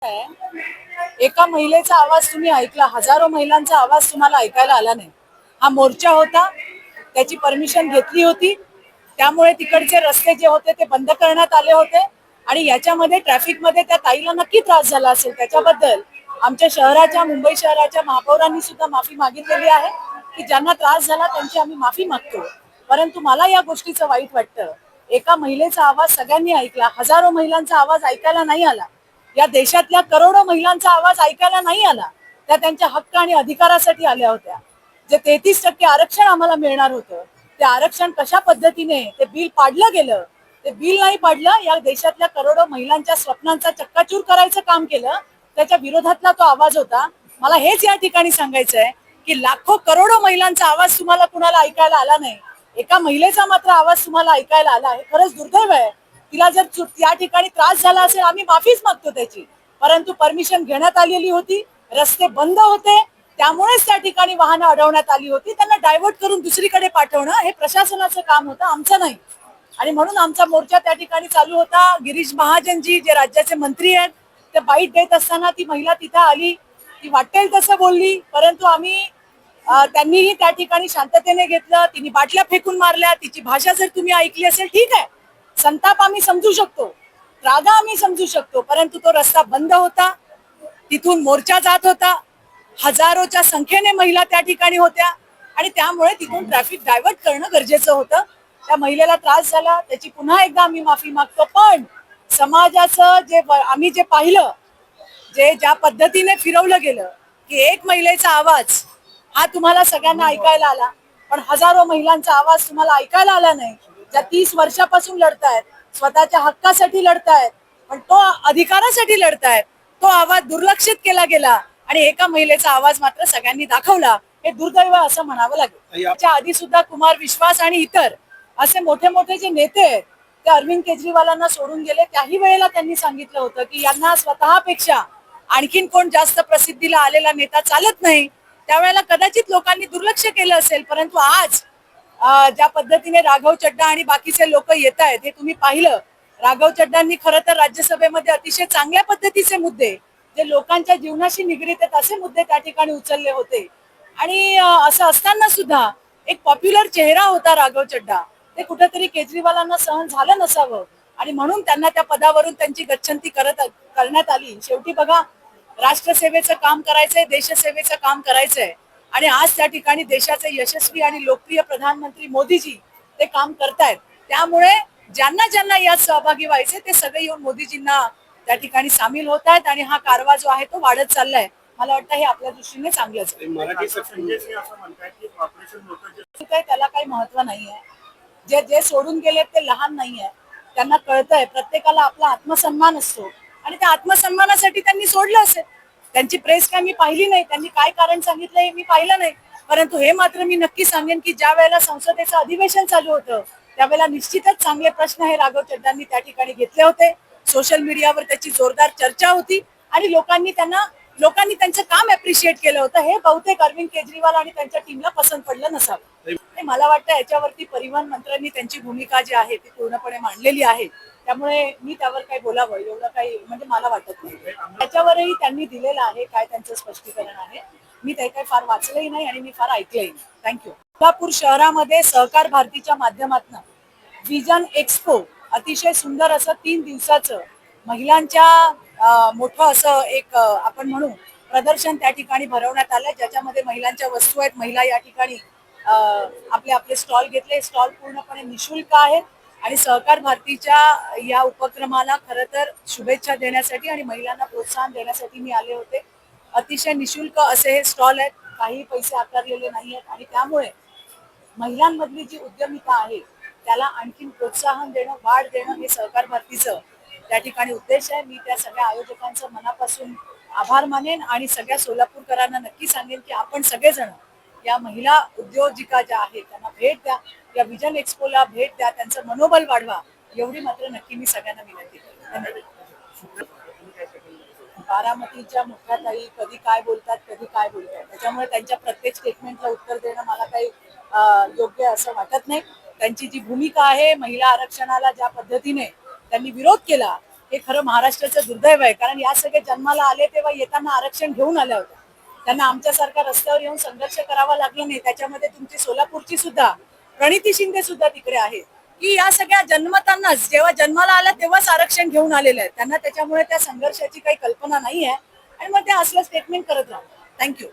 एका महिलेचा आवाज तुम्ही ऐकला, हजारो महिलांचा आवाज तुम्हाला ऐकायला आला नाही. हा मोर्चा होता, त्याची परमिशन घेतली होती, त्यामुळे तिकडचे रस्ते जे होते ते बंद करण्यात आले होते आणि याच्यामध्ये ट्रॅफिकमध्ये त्या ताईला नक्की त्रास झाला असेल. त्याच्याबद्दल आमच्या शहराच्या, मुंबई शहराच्या महापौरांनी सुद्धा माफी मागितलेली आहे की ज्यांना त्रास झाला त्यांची आम्ही माफी मागतो. परंतु मला या गोष्टीचं वाईट वाटतं, एका महिलेचा आवाज सगळ्यांनी ऐकला, हजारो महिलांचा आवाज ऐकायला नाही आला. या देशातल्या करोडो महिलांचा आवाज ऐकायला नाही आला. त्या त्यांच्या हक्क आणि अधिकारासाठी आल्या होत्या. जे 33% आरक्षण आम्हाला मिळणार होतं, ते आरक्षण कशा पद्धतीने ते बिल पाडलं गेलं, ते बिल नाही पाडलं, या देशातल्या करोडो महिलांच्या स्वप्नांचा चक्काचूर करायचं काम केलं, त्याच्या विरोधातला तो आवाज होता. मला हेच या ठिकाणी सांगायचं आहे की लाखो करोडो महिलांचा आवाज तुम्हाला कुणाला ऐकायला आला नाही, एका महिलेचा मात्र आवाज तुम्हाला ऐकायला आला. हे खरंच दुर्दैव आहे. तिला जर या ठिकाणी त्रास झाला असेल, आम्ही माफीच मागतो त्याची. परंतु परमिशन घेण्यात आलेली होती, रस्ते बंद होते, त्यामुळेच त्या ठिकाणी वाहनं अडवण्यात आली होती. त्यांना डायव्हर्ट करून दुसरीकडे पाठवणं हे प्रशासनाचं काम होतं, आमचं नाही. आणि म्हणून आमचा मोर्चा त्या ठिकाणी चालू होता. गिरीश महाजनजी जे राज्याचे मंत्री आहेत, ते बाईट देत असताना ती महिला तिथं आली, ती वाटेल तसं बोलली, परंतु त्यांनीही त्या ठिकाणी शांततेने घेतलं. तिने बाटल्या फेकून मारल्या. तिची भाषा जर तुम्ही ऐकली असेल, ठीक आहे, संताप आम्ही समजू शकतो, रागा आम्ही समजू शकतो, परंतु तो रस्ता बंद होता, तिथून मोर्चा जात होता, हजारोच्या संख्येने महिला त्या ठिकाणी होत्या आणि त्यामुळे तिथून ट्रॅफिक डायव्हर्ट करणं गरजेचं होतं. त्या महिलेला त्रास झाला, त्याची पुन्हा एकदा आम्ही माफी मागतो. पण समाजाचं आम्ही जे पाहिलं, ज्या पद्धतीने फिरवलं गेलं की एक महिलेचा आवाज हा तुम्हाला सगळ्यांना ऐकायला आला, पण हजारो महिलांचा आवाज तुम्हाला ऐकायला आला नाही, ज्या 30 वर्षापासून लढतायत, स्वतःच्या हक्कासाठी लढतायत, पण तो अधिकारासाठी लढतायत, तो आवाज दुर्लक्षित केला गेला आणि एका महिलेचा आवाज मात्र सगळ्यांनी दाखवला. हे दुर्दैव असं म्हणावं लागेल. त्याच्या आधी सुद्धा कुमार विश्वास आणि इतर असे मोठे मोठे जे नेते आहेत, ते अरविंद केजरीवालांना सोडून गेले. त्याही वेळेला त्यांनी सांगितलं होतं की यांना स्वतःपेक्षा आणखीन कोण जास्त प्रसिद्धीला आलेला नेता चालत नाही. त्यावेळेला कदाचित लोकांनी दुर्लक्ष केलं असेल, परंतु आज ज्या पद्धतीने राघव चड्डा आणि बाकीचे लोक येत आहेत हे तुम्ही पाहिलं. राघव चड्डांनी खरं तर राज्यसभेमध्ये अतिशय चांगल्या पद्धतीचे मुद्दे, जे लोकांच्या जीवनाशी निगडीत आहेत असे मुद्दे त्या ठिकाणी उचलले होते. आणि असं असताना सुद्धा एक पॉप्युलर चेहरा होता राघव चड्डा, ते कुठेतरी केजरीवालांना सहन झालं नसावं आणि म्हणून त्यांना त्या पदावरून त्यांची गच्छंती करण्यात आली. शेवटी बघा, राष्ट्रसेवेचं काम करायचंय, देशसेवेचं काम करायचंय आणि आज त्या ठिकाणी देशाचे यशस्वी आणि लोकप्रिय प्रधानमंत्री मोदीजी ते काम करतायत. त्यामुळे ज्यांना ज्यांना यात सहभागी व्हायचे ते सगळे येऊन मोदीजींना त्या ठिकाणी सामील होत आहेत आणि हा कारवा जो आहे तो वाढत चाललाय. मला वाटतं हे आपल्या दृष्टीने चांगलंच आहे. त्याला काही महत्व नाहीये. जे जे सोडून गेले ते लहान नाहीये, त्यांना कळतंय प्रत्येकाला आपला आत्मसन्मान असतो आणि त्या आत्मसन्मानासाठी त्यांनी सोडलं असेल. त्यांची प्रेस काय मी पाहिली नाही, त्यांनी काय कारण सांगितलं हे मी पाहिलं नाही, परंतु हे मात्र मी नक्की सांगेन की ज्या वेळेला संसदेचं अधिवेशन चालू होतं त्यावेळेला निश्चितच चांगले प्रश्न हे राघव चड्डांनी त्या ठिकाणी घेतले होते. सोशल मीडियावर त्याची जोरदार चर्चा होती आणि लोकांनी त्यांचं काम अप्रिशिएट केलं होतं. हे बहुतेक अरविंद केजरीवाल आणि त्यांच्या टीमला पसंत पडलं नसावं. मला वाटतं याच्यावरती परिवहन मंत्र्यांनी त्यांची भूमिका जी आहे ती पूर्णपणे मांडलेली आहे, त्यामुळे मी त्यावर काही बोलावं एवढं काही म्हणजे मला वाटत नाही. त्याच्यावरही त्यांनी दिलेलं आहे काय त्यांचं स्पष्टीकरण आहे. मी ते काही फार वाचलंही नाही आणि मी फार ऐकलंही नाही. थँक्यू. कोल्हापूर शहरामध्ये सहकार भारतीच्या माध्यमातून विजन एक्सपो अतिशय सुंदर असं 3 दिवसाचं महिलांच्या मोठं असं एक आपण म्हणू प्रदर्शन त्या ठिकाणी भरवण्यात आलंय, ज्याच्यामध्ये महिलांच्या वस्तू आहेत. महिला या ठिकाणी आपले स्टॉल घेतले. स्टॉल पूर्णपणे निशुल्क आहेत आणि सहकार भारतीच्या या उपक्रमाला खरं तर शुभेच्छा देण्यासाठी आणि महिलांना प्रोत्साहन देण्यासाठी मी आले होते. अतिशय निशुल्क असे हे स्टॉल आहेत, काही पैसे आकारलेले नाही आहेत आणि त्यामुळे महिलांमधली जी उद्यमिता आहे त्याला आणखीन प्रोत्साहन देणं, वाढ देणं हे सहकार भारतीचं त्या ठिकाणी उद्देश आहे. मी त्या सगळ्या आयोजकांचं मनापासून आभार मानेन आणि सगळ्या सोलापूरकरांना नक्की सांगेन की आपण सगळेजण या महिला उद्योजिका ज्या आहेत त्यांना भेट द्या, या विजन एक्सपोला भेट द्या, त्यांचं मनोबल वाढवा, एवढी मात्र नक्की मी सगळ्यांना विनंती करते. बारामतीच्या मुख्याताई कधी काय बोलतात त्याच्यामुळे त्यांच्या प्रत्येक स्टेटमेंटला उत्तर देणं मला काही योग्य असं वाटत नाही. त्यांची जी भूमिका आहे, महिला आरक्षणाला ज्या पद्धतीने त्यांनी विरोध केला हे खरं महाराष्ट्राचं दुर्दैव आहे. कारण या सगळे जन्माला आले तेव्हा येताना आरक्षण घेऊन आल्या होत्या. त्यांना आमच्यासारखा रस्त्यावर येऊन संघर्ष करावा लागला नाही. त्याच्यामध्ये तुमची सोलापूरची सुद्धा प्रणिती शिंदे सुद्धा तिकडे आहे, की या सगळ्या जन्मतानाच जेव्हा जन्माला आल्या तेव्हाच आरक्षण घेऊन आलेले आहेत. त्यांना त्याच्यामुळे त्या संघर्षाची काही कल्पना नाही आहे आणि मग ते असलं स्टेटमेंट करत राहतात. थँक्यू.